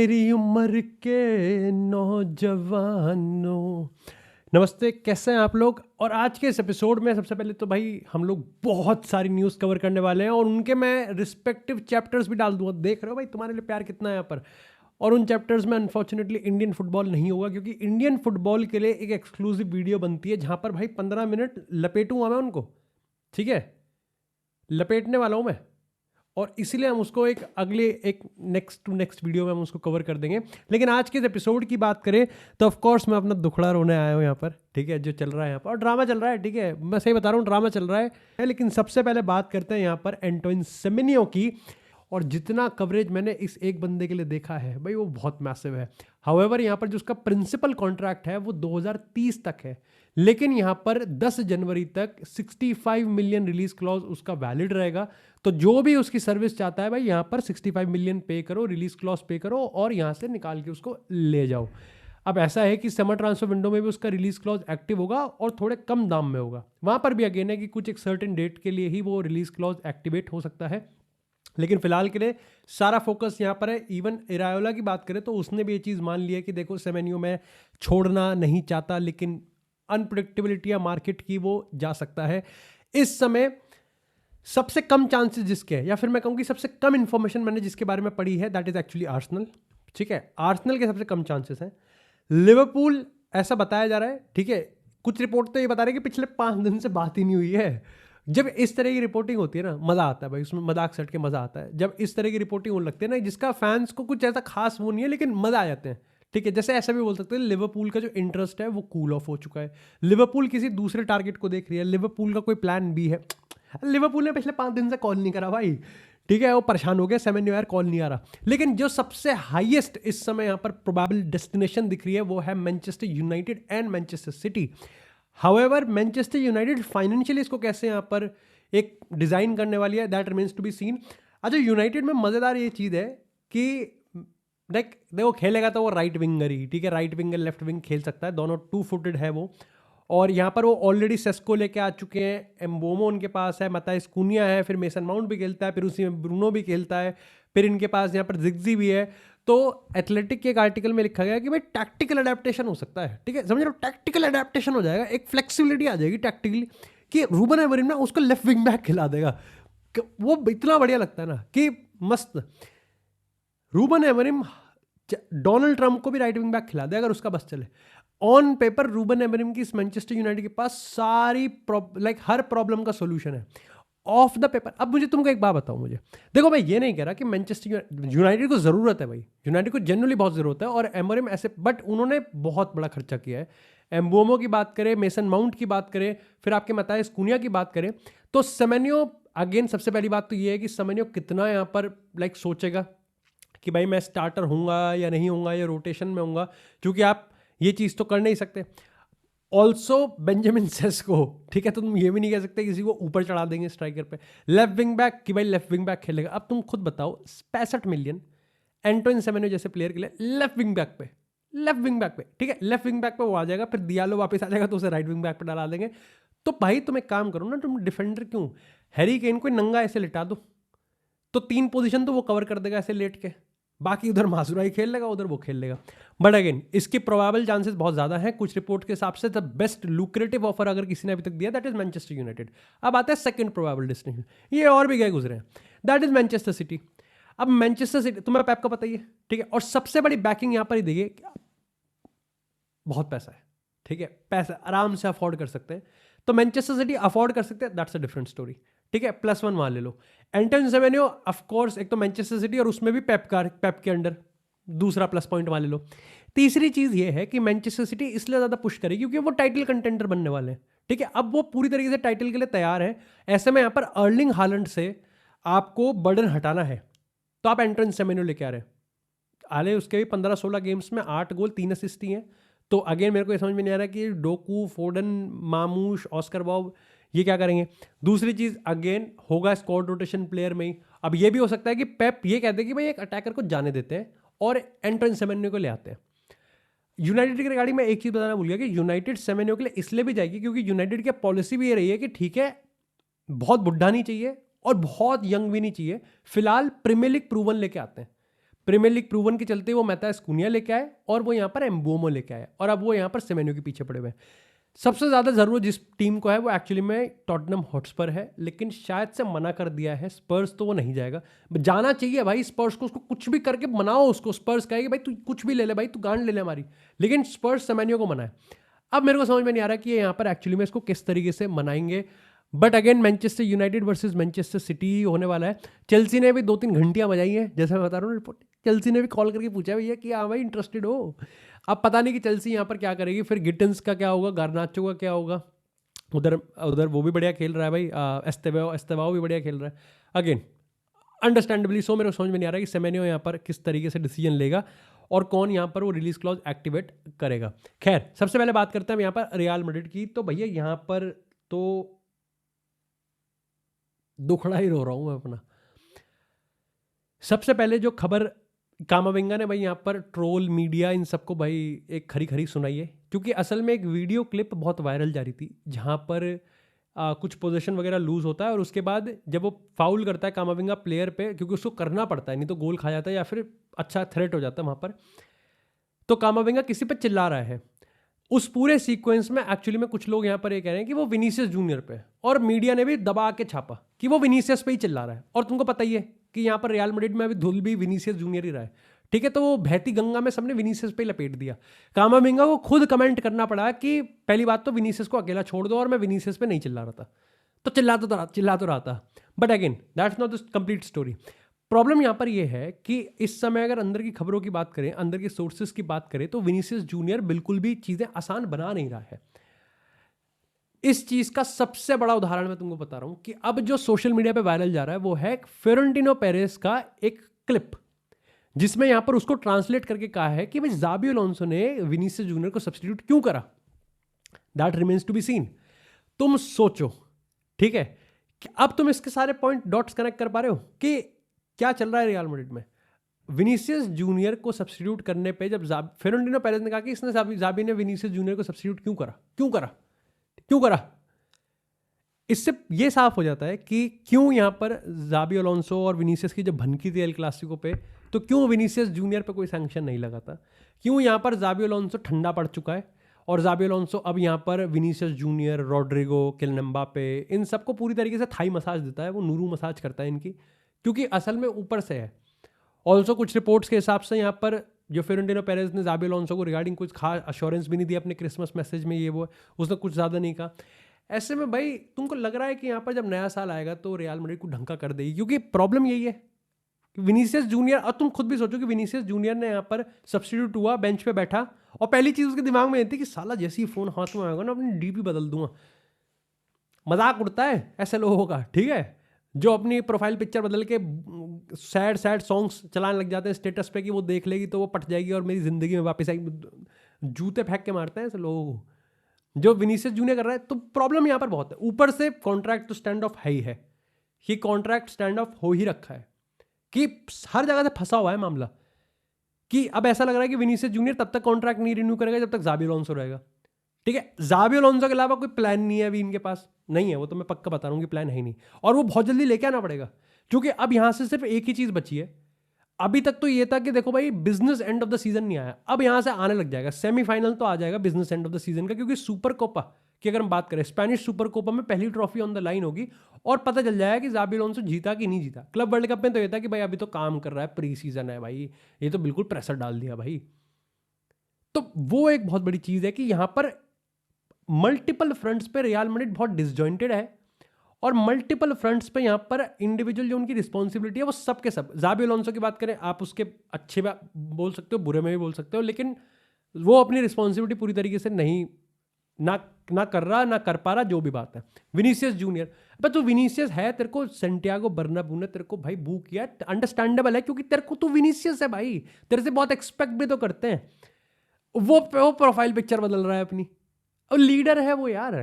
मेरी उम्र के नौजवानों, नमस्ते। कैसे हैं आप लोग? और आज के इस एपिसोड में सबसे पहले तो भाई हम लोग बहुत सारी न्यूज़ कवर करने वाले हैं और उनके मैं रिस्पेक्टिव चैप्टर्स भी डाल दूंगा। देख रहे हो भाई तुम्हारे लिए प्यार कितना है यहाँ पर। और उन चैप्टर्स में अनफॉर्चुनेटली इंडियन फुटबॉल नहीं होगा, क्योंकि इंडियन फुटबॉल के लिए एक एक्सक्लूसिव वीडियो बनती है जहाँ पर भाई 15 मिनट लपेटूंगा मैं उनको। ठीक है, लपेटने वाला हूँ मैं, और इसीलिए हम उसको एक नेक्स्ट टू नेक्स्ट वीडियो में हम उसको कवर कर देंगे। लेकिन आज के इस एपिसोड की बात करें तो ऑफ कोर्स मैं अपना दुखड़ा रोने आया हूँ यहाँ पर। ठीक है, जो चल रहा है यहाँ पर, और ड्रामा चल रहा है। ठीक है, मैं सही बता रहा हूँ, ड्रामा चल रहा है। लेकिन सबसे पहले बात करते हैं यहाँ पर एंटोइन सेमेन्यो की। और जितना कवरेज मैंने इस एक बंदे के लिए देखा है भाई, वो बहुत मैसिव है। हाउएवर यहाँ पर जो उसका प्रिंसिपल कॉन्ट्रैक्ट है वो 2030 तक है, लेकिन यहाँ पर 10 जनवरी तक 65 मिलियन रिलीज क्लॉज उसका वैलिड रहेगा। तो जो भी उसकी सर्विस चाहता है भाई, यहाँ पर 65 मिलियन पे करो, रिलीज क्लॉज पे करो और यहाँ से निकाल के उसको ले जाओ। अब ऐसा है कि समर ट्रांसफर विंडो में भी उसका रिलीज क्लॉज एक्टिव होगा और थोड़े कम दाम में होगा। वहाँ पर भी अगेन है कि कुछ एक सर्टेन डेट के लिए ही वो रिलीज क्लॉज एक्टिवेट हो सकता है, लेकिन फिलहाल के लिए सारा फोकस यहाँ पर है। इवन इरायोला की बात करें तो उसने भी ये चीज़ मान लिया कि देखो सेमेन्यो में छोड़ना नहीं चाहता, लेकिन अनप्रिडिक्टेबिलिटी या मार्केट की वो जा सकता है। इस समय सबसे कम चांसेस जिसके हैं, या फिर मैं कहूँगी सबसे कम इंफॉर्मेशन मैंने जिसके बारे में पढ़ी है, दैट इज एक्चुअली आर्सेनल। ठीक है, आर्सेनल के सबसे कम चांसेस हैं। लिवरपूल ऐसा बताया जा रहा है। ठीक है, कुछ रिपोर्ट तो ये बता रहे हैं कि पिछले 5 दिन से बात ही नहीं हुई है। जब इस तरह की रिपोर्टिंग होती है ना, मज़ा आता है भाई, उसमें मजाक सट के मज़ा आता है। जब इस तरह की रिपोर्टिंग होने लगती है ना, जिसका फैंस को कुछ ऐसा खास वो नहीं है, लेकिन मज़ा आ जाते हैं। ठीक है, जैसे ऐसा भी बोल सकते हैं लिवरपूल का जो इंटरेस्ट है वो कूल ऑफ हो चुका है। लिवरपूल किसी दूसरे टारगेट को देख रही है, लिवरपूल का कोई प्लान बी है। लिवरपूल ने पिछले 5 दिन से कॉल नहीं करा भाई। ठीक है, वो परेशान हो गया, सेमेन्यो यार कॉल नहीं आ रहा। लेकिन जो सबसे हाईएस्ट इस समय यहाँ पर प्रोबेबल डेस्टिनेशन दिख रही है वो है Manchester United and Manchester City. However Manchester United financially इसको कैसे यहाँ पर एक डिज़ाइन करने वाली है, that remains to be seen. अच्छा, यूनाइटेड में मज़ेदार ये चीज़ है कि लाइक देखो खेलेगा तो वो राइट विंगर ही। ठीक है, राइट विंगर लेफ्ट विंग खेल सकता है, दोनों 2 फुटेड है वो। और यहाँ पर वो ऑलरेडी सेस्को लेके आ चुके हैं, एम्बोमो उनके पास है, मताइस कुनिया है, फिर मेसन माउंट भी खेलता है, फिर उसी में ब्रूनो भी खेलता है, फिर इनके पास यहाँ पर जिग्जी भी है। तो एथलेटिक के एक आर्टिकल में लिखा गया कि भाई टैक्टिकल अडेप्टेशन हो सकता है। ठीक है, समझ रहे हो, टैक्टिकल अडेप्टेशन हो जाएगा, एक फ्लेक्सिबिलिटी आ जाएगी टैक्टिकली, कि रूबन एमरिम ना उसको लेफ्ट विंग बैक खिला देगा। वो इतना बढ़िया लगता है ना कि मस्त। रूबन एमरिम डोनाल्ड ट्रंप को भी राइट विंग बैक खिला दे अगर उसका बस चले। ऑन पेपर रूबन एमरिम की इस मैनचेस्टर यूनाइटेड के पास सारी हर प्रॉब्लम का सोल्यूशन है। ऑफ द पेपर, अब मुझे तुमको एक बात बताओ, मुझे देखो भाई, ये नहीं कह रहा कि मैनचेस्टर यूनाइटेड को ज़रूरत है भाई, यूनाइटेड को जनरली बहुत ज़रूरत है, और एमरिम ऐसे, बट उन्होंने बहुत बड़ा खर्चा किया है। एम्बोमो की बात करें, मेसन माउंट की बात करें, फिर आपके मताइस कुनिया की बात करें, तो सेमेन्यो अगेन सबसे पहली बात तो ये है कि सेमेन्यो कितना यहाँ पर सोचेगा कि भाई मैं स्टार्टर हूँगा या नहीं हूँगा, या रोटेशन में हूँगा, क्योंकि आप ये चीज़ तो कर नहीं सकते। ऑल्सो बेंजामिन सेस्को, ठीक है, तो तुम ये भी नहीं कह सकते किसी को ऊपर चढ़ा देंगे स्ट्राइकर पे। लेफ्ट विंग बैक, कि भाई लेफ्ट विंग बैक खेलेगा। अब तुम खुद बताओ, 65 मिलियन एंटोइन सेमेन्यो जैसे प्लेयर के लिए लेफ्ट विंग बैक पे, लेफ्ट विंग बैक पे, ठीक है, लेफ्ट विंग बैक पे वो आ जाएगा, फिर दियालो वापस आ जाएगा तो उसे राइट विंग बैक पे डाला देंगे। तो भाई तुम एक काम करो ना, तुम डिफेंडर क्यों, हैरी केन को नंगा ऐसे लिटा दो, तो 3 पोजीशन तो वो कवर कर देगा ऐसे लेट के, बाकी उधर मासुरा ही खेल लेगा, उधर वो खेल लेगा। बट अगेन इसकी प्रोबेबल चांसेस बहुत ज़्यादा हैं। कुछ रिपोर्ट के हिसाब से द बेस्ट लुक्रेटिव ऑफर अगर किसी ने अभी तक दिया, दैट इज मैनचेस्टर यूनाइटेड। अब आता है सेकंड प्रोबेबल डेस्टिनेशन, ये और भी गए गुजरे हैं, दैट इज मैनचेस्टर सिटी। अब मैनचेस्टर सिटी तुम्हें पेप का पता ही है, ठीक है, और सबसे बड़ी बैकिंग यहाँ पर ही देखिए, बहुत पैसा है। ठीक है, पैसा आराम से अफोर्ड कर सकते हैं, तो मैनचेस्टर सिटी अफोर्ड कर सकते हैं, दैट्स अ डिफरेंट स्टोरी। ठीक है, +1 वहां ले लो। एंटोइन सेमेन्यो ऑफ कोर्स, एक तो मैनचेस्टर सिटी और उसमें भी पेप के अंडर दूसरा प्लस पॉइंट वहां ले लो। तीसरी चीज ये है कि मैनचेस्टर सिटी इसलिए ज्यादा पुश करेगी क्योंकि वो टाइटल कंटेंडर बनने वाले हैं। ठीक है, अब वो पूरी तरीके से टाइटल के लिए तैयार है। ऐसे में यहाँ पर अर्लिंग हालैंड से आपको बर्डन हटाना है, तो आप एंटोइन सेमेन्यो लेके आ रहे हैं। हाले उसके भी 15-16 गेम्स में 8 गोल 3 असिस्ट ही हैं। तो अगेन मेरे को ये समझ में नहीं आ रहा कि डोकू, फोडन, मामूश, ऑस्कर बॉब ये क्या करेंगे। दूसरी चीज़ अगेन होगा स्क्वाड रोटेशन प्लेयर में ही। अब ये भी हो सकता है कि पेप ये कहते हैं कि भाई एक अटैकर को जाने देते हैं और एंटोइन सेमेन्यो को ले आते हैं। यूनाइटेड की रिगार्डिंग में एक चीज़ बताना भूल गया कि यूनाइटेड सेमेन्यो के लिए इसलिए भी जाएगी क्योंकि यूनाइटेड की पॉलिसी भी ये रही है कि ठीक है, बहुत बुढ़ा नहीं चाहिए और बहुत यंग भी नहीं चाहिए, फिलहाल प्रीमियर लीग प्रूवन लेके आते हैं। प्रीमियर लीग प्रूवन के चलते वो मैथास कुनिया लेके आए और वो यहाँ पर एम्बोमो लेके आए और अब वो यहाँ पर सेमेन्यो के पीछे पड़े हुए हैं। सबसे ज़्यादा ज़रूरत जिस टीम को है वो एक्चुअली में टॉटनम हॉटस्पर है, लेकिन शायद से मना कर दिया है स्पर्स, तो वो नहीं जाएगा। जाना चाहिए भाई स्पर्स को, उसको कुछ भी करके मनाओ उसको। स्पर्स कहेगी भाई तू कुछ भी ले ले भाई, तू गांड ले ले हमारी, लेकिन स्पर्स सेमेन्यो को मना है। अब मेरे को समझ में नहीं आ रहा कि ये यहाँ पर एक्चुअली में इसको किस तरीके से मनाएंगे। But again Manchester United versus Manchester city होने वाला है। चेल्सी ने भी 2-3 घंटियाँ बजाई हैं, जैसे मैं बता रहा हूँ रिपोर्ट। चेल्सी ने भी कॉल करके पूछा भैया कि हाँ भाई इंटरेस्टेड हो। अब पता नहीं कि चेल्सी यहाँ पर क्या करेगी, फिर गिटन्स का क्या होगा, गार्नाचो का क्या होगा। उधर वो भी बढ़िया खेल रहा है भाई, एस्तेवाओ भी बढ़िया खेल रहा है। अगेन अंडरस्टैंडेबली सो मेरे को समझ में नहीं आ रहा है कि सेमेन्यो यहाँ पर किस तरीके से डिसीजन लेगा और कौन यहाँ पर वो रिलीज क्लॉज एक्टिवेट करेगा। खैर सबसे पहले बात करते हैं यहाँ पर रियल मैड्रिड की। तो भैया यहाँ पर तो दुखड़ा ही रो रहा हूँ मैं अपना। सबसे पहले जो खबर कामाविंगा ने भाई यहाँ पर ट्रोल मीडिया इन सबको भाई एक खरी खरी सुनाई है, क्योंकि असल में एक वीडियो क्लिप बहुत वायरल जा रही थी जहाँ पर कुछ पोजीशन वगैरह लूज होता है और उसके बाद जब वो फाउल करता है कामाविंगा प्लेयर पे, क्योंकि उसको करना पड़ता है नहीं तो गोल खा जाता है या फिर अच्छा थ्रेट हो जाता है वहाँ पर, तो कामाविंगा किसी पर चिल्ला रहा है। उस पूरे सीक्वेंस में एक्चुअली में कुछ लोग यहाँ पर ये कह रहे हैं कि वो विनीसियस जूनियर पे, और मीडिया ने भी दबा के छापा कि वो विनीसियस पे ही चिल्ला रहा है। और तुमको पता ही है कि यहाँ पर रियल मैड्रिड में अभी धुल भी विनीसियस जूनियर ही रहा है, ठीक है। तो वो बहती गंगा में सबने विनीसियस पे लपेट दिया। कामाविंगा को खुद कमेंट करना पड़ा कि पहली बात तो विनीसियस को अकेला छोड़ दो, और मैं विनीसियस पे नहीं चिल्ला रहा था, तो चिल्ला तो रहा था। But again that's not the complete story. Problem यहाँ पर यह है कि इस समय अगर अंदर की खबरों की बात करें, अंदर के सोर्सेज की बात करें, तो विनीसियस जूनियर बिल्कुल भी चीज़ें आसान बना नहीं रहा है। इस चीज़ का सबसे बड़ा उदाहरण मैं तुमको बता रहा हूँ कि अब जो सोशल मीडिया पे वायरल जा रहा है वो है फ्लोरेंटिनो पेरेस का एक क्लिप, जिसमें यहाँ पर उसको ट्रांसलेट करके कहा है कि भाई ज़ाबी अलोंसो ने विनीसियस जूनियर को सब्स्टिट्यूट क्यों करा। That remains to be seen. तुम सोचो, ठीक है, कि अब तुम इसके सारे पॉइंट डॉट्स कनेक्ट कर पा रहे हो कि क्या चल रहा है रियल मैड्रिड में। विनीसियस जूनियर को सब्स्टिट्यूट करने पे जब फ्लोरेंटिनो पेरेस ने कहा कि इसने ज़ाबी ने विनीसियस जूनियर को सब्स्टिट्यूट क्यों करा, इससे ये साफ हो जाता है कि क्यों यहाँ पर ज़ाबी अलोंसो और विनीसियस की जब भनकी थी एल क्लासिको पे, तो क्यों विनीसियस जूनियर पे कोई सैंक्शन नहीं लगा था। क्यों यहाँ पर ज़ाबी अलोंसो ठंडा पड़ चुका है और ज़ाबी अलोंसो अब यहाँ पर Vinicius junior, Rodrigo, Kylian Mbappe, इन सबको पूरी तरीके से थाई मसाज देता है, वो नूरू मसाज करता है इनकी, क्योंकि असल में ऊपर से है। ऑल्सो कुछ रिपोर्ट्स के हिसाब से यहाँ पर जो फ्लोरेंटिनो पेरेस ने ज़ाबी अलोंसो को रिगार्डिंग कुछ खास अश्योरेंस भी नहीं दी अपने क्रिसमस मैसेज में, ये वो उसने कुछ ज़्यादा नहीं कहा। ऐसे में भाई तुमको लग रहा है कि यहाँ पर जब नया साल आएगा तो रियल मैड्रिड को ढंका कर देगी, क्योंकि प्रॉब्लम यही है कि विनीसियस जूनियर, और तुम खुद भी सोचो कि विनीसियस जूनियर ने यहाँ पर सब्स्टिट्यूट हुआ, बेंच पे बैठा, और पहली चीज़ उसके दिमाग में ये थी कि साला जैसे ही फ़ोन हाथ में आएगा ना अपनी डीपी बदल दूंगा। मजाक उड़ता है ऐसे लोगों का, ठीक है, जो अपनी प्रोफाइल पिक्चर बदल के सैड सॉन्ग्स चलाने लग जाते हैं स्टेटस पे कि वो देख लेगी तो वो पट जाएगी और मेरी ज़िंदगी में वापस आएगी। जूते फेंक के मारते हैं ऐसे लोगों को, जो विनीसियस जूनियर कर रहा है। तो प्रॉब्लम यहाँ पर बहुत है। ऊपर से कॉन्ट्रैक्ट तो स्टैंड ऑफ है ही है, ये कॉन्ट्रैक्ट स्टैंड ऑफ हो ही रखा है कि हर जगह से फंसा हुआ है मामला, कि अब ऐसा लग रहा है कि विनीसियस जूनियर तब तक कॉन्ट्रैक्ट नहीं रिन्यू करेगा जब तक ज़ाबी अलोंसो रहेगा, ठीक है। ज़ाबी अलोंसो के अलावा कोई प्लान नहीं है अभी इनके पास, नहीं है, वो तो मैं पक्का बता रहा हूँ कि प्लान है ही नहीं, और वो बहुत जल्दी लेके आना पड़ेगा, क्योंकि अब यहाँ से सिर्फ एक ही चीज़ बची है। अभी तक तो ये था कि देखो भाई business end of the season नहीं आया, अब यहाँ से आने लग जाएगा, सेमीफाइनल तो आ जाएगा business end of the season का, क्योंकि सुपर कोपा की अगर हम बात करें, स्पेनिश सुपर कोपा में पहली ट्रॉफी ऑन द लाइन होगी और पता चल जाएगा कि ज़ाबी अलोंसो जीता कि नहीं जीता। क्लब वर्ल्ड कप में तो ये था कि भाई अभी तो काम कर रहा है, प्री सीजन है भाई, ये तो बिल्कुल प्रेशर डाल दिया भाई। तो वो एक बहुत बड़ी चीज़ है कि यहाँ पर मल्टीपल फ्रंट्स पे रियल मैड्रिड बहुत डिसजॉइंटेड है, और मल्टीपल फ्रंट्स पे यहाँ पर इंडिविजुअल जो उनकी रिस्पॉन्सिबिलिटी है वो सब के सब। ज़ाबी अलोंसो की बात करें, आप उसके अच्छे बोल सकते हो, बुरे में भी बोल सकते हो, लेकिन वो अपनी रिस्पॉन्सिबिलिटी पूरी तरीके से नहीं ना कर रहा, ना कर पा रहा, जो भी बात है। विनीसियस जूनियर, बट तो विनीसियस है, तेरे को सेंटियागो बर्नाब्यू ने तेरे को भाई बू किया, अंडरस्टैंडेबल है, क्योंकि तेरे को तो विनीसियस है भाई, तेरे से बहुत एक्सपेक्ट भी तो करते हैं। वो प्रोफाइल पिक्चर बदल रहा है अपनी, और लीडर है वो यार,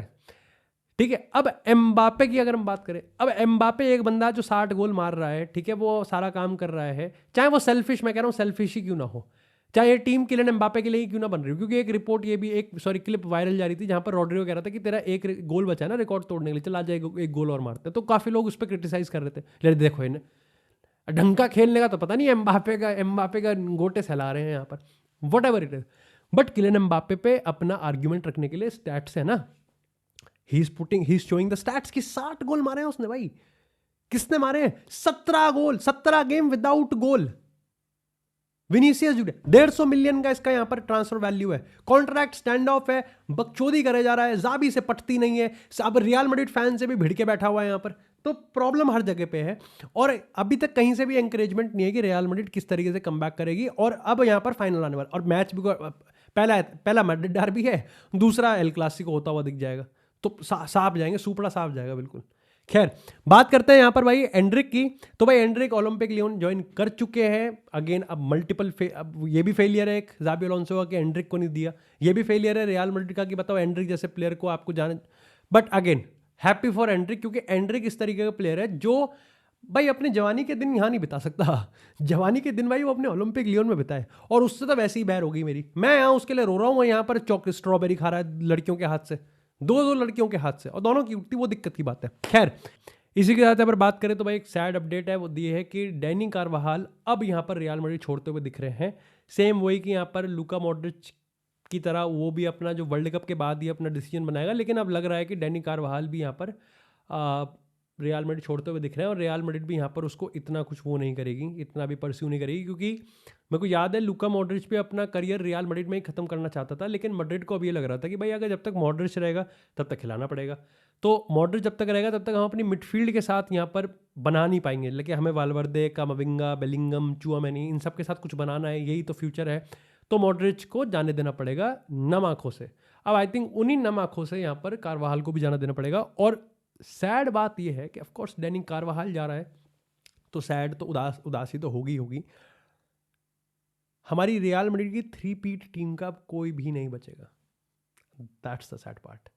ठीक है। अब एम्बापे की अगर हम बात करें, अब एम्बापे एक बंदा जो 60 गोल मार रहा है, ठीक है, वो सारा काम कर रहा है, चाहे वो सेल्फिश, मैं कह रहा हूँ सेल्फिश ही क्यों ना हो, चाहे ये टीम किलियन एम्बापे के लिए ही क्यों ना बन रही हो, क्योंकि एक रिपोर्ट ये भी क्लिप वायरल जा रही थी जहां पर रोड्रिगो कह रहा था कि तेरा एक गोल बचा है ना रिकॉर्ड तोड़ने के लिए, चला जाए एक गोल और मारते, तो काफी लोग उस पर क्रिटिसाइज कर रहे थे, ले देखो इन्हें ढंग का खेलने का तो पता नहीं, एम्बापे का गोटे सहला रहे हैं यहाँ पर, whatever it is. But Kylian Mbappe पे अपना आर्ग्यूमेंट रखने के लिए स्टैट्स है ना, he is showing the stats कि 60 गोल मारे हैं उसने भाई। किसने मारे हैं? 17 गोल, 17 गेम विदाउट गोल। विनीसियस जुड़े, 150 मिलियन का इसका यहां पर ट्रांसफर वैल्यू है, कॉन्ट्रैक्ट स्टैंड ऑफ है, बकचोदी करे जा रहा है, जाबी से पटती नहीं है, अब रियल मैड्रिड फैन से भी भिड़ के बैठा हुआ है यहां पर। तो प्रॉब्लम हर जगह पे है, और अभी तक कहीं से भी एंकरेजमेंट नहीं है कि रियल मैड्रिड किस तरीके से कमबैक करेगी। और अब यहां पर फाइनल आने वाला, और मैच भी पहला मैड्रिड डर्बी है, दूसरा एल क्लासिको होता हुआ दिख जाएगा, तो साफ जाएंगे, सुपड़ा साफ जाएगा बिल्कुल। खैर, बात करते हैं यहाँ पर भाई एंड्रिक की। तो भाई एंड्रिक ओलंपिक लियोन ज्वाइन कर चुके हैं अगेन। अब मल्टीपल अब ये भी फेलियर है एक ज़ाबी अलोंसो का कि एंड्रिक को नहीं दिया, ये भी फेलियर है रियल मैड्रिड का कि बताओ एंड्रिक जैसे प्लेयर को आपको जाने। But again happy for Anrich, क्योंकि एंड्रिक इस तरीके का प्लेयर है जो भाई अपने जवानी के दिन यहाँ नहीं बिता सकता। जवानी के दिन भाई वो अपने ओलंपिक लियोन में बिताए, और उससे तो वैसे ही बैर होगी मेरी। मैं यहाँ उसके लिए रो रहा हूँ, यहाँ पर स्ट्रॉबेरी खा रहा है लड़कियों के हाथ से, दो लड़कियों के हाथ से, और दोनों की उठती, वो दिक्कत की बात है। खैर, इसी के साथ अगर बात करें तो भाई एक सैड अपडेट है, वो ये है कि डैनी कार्वाहाल अब यहाँ पर रियल मैड्रिड छोड़ते हुए दिख रहे हैं। सेम वही कि यहाँ पर लूका मॉड्रिच की तरह वो भी अपना जो वर्ल्ड कप के बाद ही अपना डिसीजन बनाएगा, लेकिन अब लग रहा है कि डैनी कार्वाहाल भी यहाँ पर रियल मैड्रिड छोड़ते हुए दिख रहे हैं, और रियल मैड्रिड भी यहाँ पर उसको इतना कुछ वो नहीं करेगी, इतना भी परस्यू नहीं करेगी, क्योंकि मेरे को याद है लूका मॉड्रिच पे अपना करियर रियल मैड्रिड में ही खत्म करना चाहता था, लेकिन मैड्रिड को अब ये लग रहा था कि भाई अगर जब तक मॉड्रिच रहेगा तब तक खिलाना पड़ेगा। तो मॉड्रिच जब तक रहेगा तब तक हम अपनी मिडफील्ड के साथ यहाँ पर बना नहीं पाएंगे, लेकिन हमें वाल्वर्दे, कामाविंगा, बेलिंगम, चुआमेनी, इन सब के साथ कुछ बनाना है, यही तो फ्यूचर है। तो मॉड्रिच को जाने देना पड़ेगा नम आँखों से। अब आई थिंक उन्हीं नम आँखों से यहाँ पर कार्वाहाल को भी जाना देना पड़ेगा। और सैड बात यह है कि ऑफकोर्स डैनी कार्वाहाल जा रहा है तो सैड तो उदासी तो होगी। हमारी रियल मैड्रिड की 3-पीट टीम का कोई भी नहीं बचेगा, दैट्स द सैड पार्ट।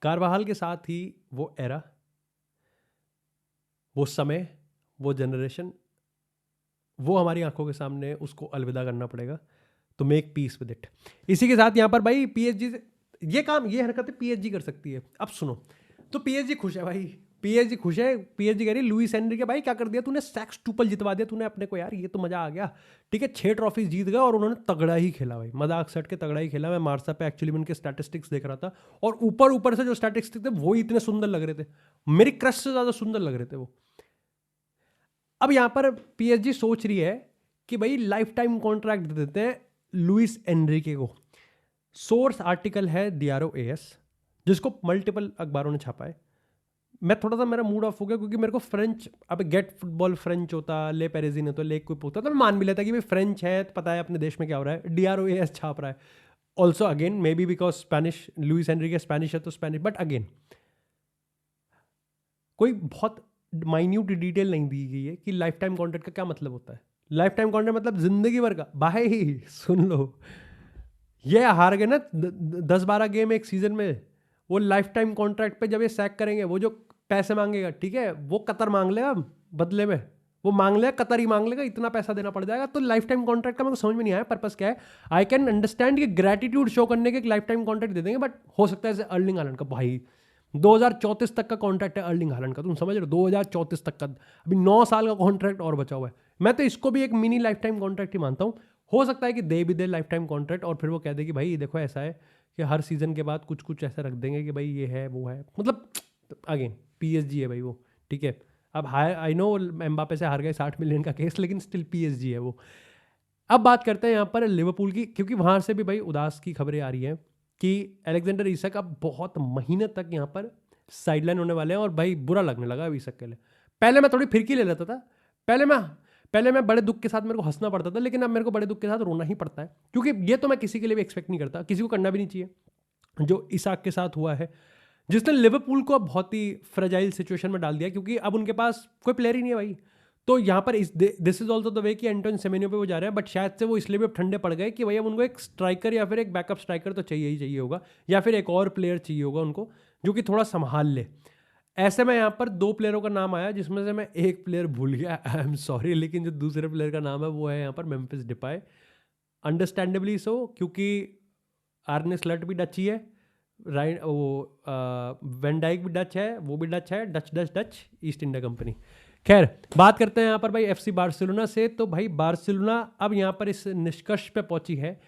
कार्वाहाल के साथ ही वो एरा, वो समय, वो जनरेशन, वो हमारी आंखों के सामने, उसको अलविदा करना पड़ेगा। तो मेक पीस विद इट। इसी के साथ यहाँ पर भाई पीएसजी ये काम, ये हरकतें पीएसजी कर सकती है। अब सुनो, तो पीएसजी खुश है भाई, पीएसजी खुश है। पीएसजी कह रही लुइस एनरिके भाई क्या कर दिया तूने, सेक्स टूपल जितवा दिया तूने अपने को यार, ये तो मजा आ गया। ठीक है, 6 ट्रॉफीज जीत गया और उन्होंने तगड़ा ही खेला भाई, मजाक सट के तगड़ा ही खेला। मैं मार्सा पे एक्चुअली में उनके स्टैटिस्टिक्स देख रहा था, और ऊपर से जो स्टैटिस्टिक्स थे वो इतने सुंदर लग रहे थे, मेरी क्रश से ज्यादा सुंदर लग रहे थे वो। अब यहां पर पीएसजी सोच रही है कि भाई लाइफ टाइम कॉन्ट्रैक्ट दे देते हैं लुइस एनरिके को। सोर्स आर्टिकल है दियारो एएस, जिसको मल्टीपल अखबारों ने छापा है। मैं थोड़ा सा, मेरा मूड ऑफ हो गया क्योंकि मेरे को फ्रेंच, अब गेट फुटबॉल फ्रेंच होता, ले पेरेजिन है तो ले कोई होता तो मैं मान भी लेता कि भाई फ्रेंच है तो पता है अपने देश में क्या हो रहा है। डीआरओ एएस छाप रहा है। Also again may be because Spanish, Luis Enrique Spanish है तो स्पेनिश, बट अगेन कोई बहुत माइन्यूट डिटेल नहीं दी गई है कि लाइफ टाइम कॉन्ट्रैक्ट का क्या मतलब होता है। लाइफ टाइम कॉन्ट्रैक्ट मतलब जिंदगी भर का। भाई सुन लो, ये हार गए ना 10-12 गेम एक सीजन में, वो लाइफ टाइम कॉन्ट्रैक्ट पे जब ये सैक करेंगे, वो जो पैसे मांगेगा, ठीक है, वो कतर मांग लेगा बदले में, वो मांग लेगा, कतर ही मांग लेगा, इतना पैसा देना पड़ जाएगा। तो लाइफ टाइम कॉन्ट्रैक्ट का मेरे को समझ में नहीं आया पर्पस क्या है। आई कैन अंडरस्टैंड कि ग्रेटिट्यूड शो करने के लाइफ टाइम कॉन्ट्रैक्ट दे देंगे, बट हो सकता है जैसे अर्लिंग हालैंड का, भाई 2034 तक का कॉन्ट्रैक्ट है अर्लिंग हालैंड का, तुम समझ रहे हो, 2034 तक का, अभी 9 साल का कॉन्ट्रैक्ट और बचा हुआ है। मैं तो इसको भी एक मिनी लाइफ टाइम कॉन्ट्रैक्ट ही मानता हूँ। हो सकता है कि दे भी दे लाइफ टाइम कॉन्ट्रैक्ट, और फिर वो कह दे कि भाई देखो ऐसा है कि हर सीजन के बाद कुछ कुछ ऐसा रख देंगे कि भाई ये है वो है, मतलब अगेन पीएसजी है भाई वो, ठीक है। अब हाई, आई नो एम्बापे से हार गए 60 मिलियन का केस, लेकिन स्टिल पीएसजी है वो। अब बात करते हैं यहाँ पर लिवरपूल की, क्योंकि वहाँ से भी भाई उदास की खबरें आ रही हैं कि अलेक्जेंडर इसक अब बहुत महीने तक यहाँ पर साइडलाइन होने वाले हैं, और भाई बुरा लगने लगा अभी इसक के लिए। पहले मैं थोड़ी फिरकी ले लेता था, पहले मैं बड़े दुख के साथ मेरे को हंसना पड़ता था, लेकिन अब मेरे को बड़े दुख के साथ रोना ही पड़ता है, क्योंकि ये तो मैं किसी के लिए भी एक्सपेक्ट नहीं करता, किसी को करना भी नहीं चाहिए जो इसाक के साथ हुआ है, जिसने लिवरपूल को अब बहुत ही फ्रेजाइल सिचुएशन में डाल दिया, क्योंकि अब उनके पास कोई प्लेयर ही नहीं है भाई। तो यहाँ पर this is also the way कि एंटोन सेमेन्यो पे वो जा रहे हैं, बट शायद से वो इसलिए भी अब ठंडे पड़ गए कि भाई अब उनको एक स्ट्राइकर या फिर एक बैकअप स्ट्राइकर तो चाहिए ही चाहिए होगा, या फिर एक और प्लेयर चाहिए होगा उनको जो कि थोड़ा संभाल ले। ऐसे में यहाँ पर 2 प्लेयरों का नाम आया, जिसमें से मैं एक प्लेयर भूल गया, आई एम सॉरी, लेकिन जो दूसरे प्लेयर का नाम है वो है यहाँ पर मेम्फिस डिपाई। अंडरस्टैंडेबली सो, क्योंकि आर्ने स्लट भी डची है, वो वेन डाइक भी डच है, वो भी डच है, डच ईस्ट इंडिया कंपनी। खैर बात करते हैं यहाँ पर भाई FC बार्सिलोना से। तो भाई बार्सिलोना अब यहाँ पर इस निष्कर्ष पे पहुंची है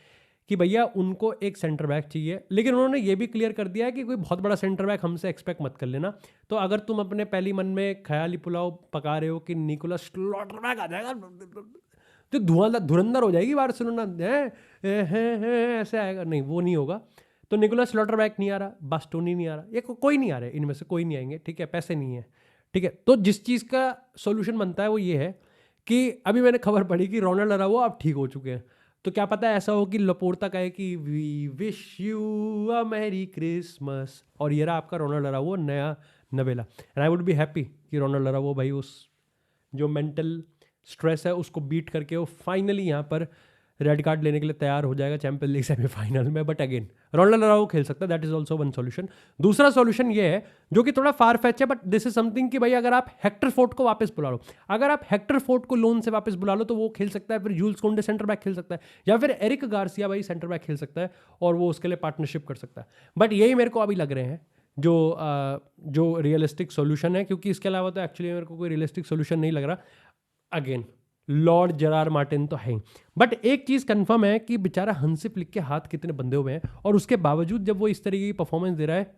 कि भैया उनको एक सेंटर बैक चाहिए, लेकिन उन्होंने ये भी क्लियर कर दिया है कि कोई बहुत बड़ा सेंटर बैक हमसे एक्सपेक्ट मत कर लेना। तो अगर तुम अपने पहली मन में ख्याली पुलाव पका रहे हो कि निकोलस स्लॉटरबैक आ जाएगा तो धुरंधर हो जाएगी बार्सिलोना, ऐसे आएगा, नहीं वो नहीं होगा। तो निकोलस स्लॉटरबैक नहीं आ रहा, बास्टोनी नहीं आ रहा, ये कोई नहीं आ रहा है, इनमें से कोई नहीं आएंगे, ठीक है, पैसे नहीं है, ठीक है। तो जिस चीज़ का सोल्यूशन बनता है वो ये है कि अभी मैंने खबर पढ़ी कि रोनाल्ड अराउjo अब ठीक हो चुके हैं। तो क्या पता ऐसा हो कि लपोर्ता कहे कि we wish you a merry Christmas, और ये रहा आपका रोनाल्ड अराउjo नया नवेला। And I would be happy कि रोनाल्ड अराउjo भाई उस जो मेंटल स्ट्रेस है उसको बीट करके वो फाइनली यहाँ पर रेड कार्ड लेने के लिए तैयार हो जाएगा चैंपियंस लीग सेमीफाइनल में। बट अगेन रोनाल्ड अराउjo खेल सकता है, that is also one solution. दूसरा सॉल्यूशन ये है जो कि थोड़ा फार फेच है, बट दिस इज समथिंग कि भाई अगर आप हेक्टर फोर्ड को वापस बुला लो, अगर आप हेक्टर फोर्ड को लोन से वापस बुला लो तो वो खेल सकता है, फिर जूल्स कोंडे सेंटर बैक खेल सकता है, या फिर एरिक गार्सिया भाई सेंटर बैक खेल सकता है और वो उसके लिए पार्टनरशिप कर सकता है। बट यही मेरे को अभी लग रहे हैं जो रियलिस्टिक सोल्यूशन है, क्योंकि इसके अलावा तो एक्चुअली मेरे को कोई रियलिस्टिक सोल्यूशन नहीं लग रहा। अगेन लॉर्ड जेरार मार्टिन तो है, बट एक चीज़ कंफर्म है कि बेचारा हंसी फ्लिक के हाथ कितने बंधे हुए हैं, और उसके बावजूद जब वो इस तरीके की परफॉर्मेंस दे रहा है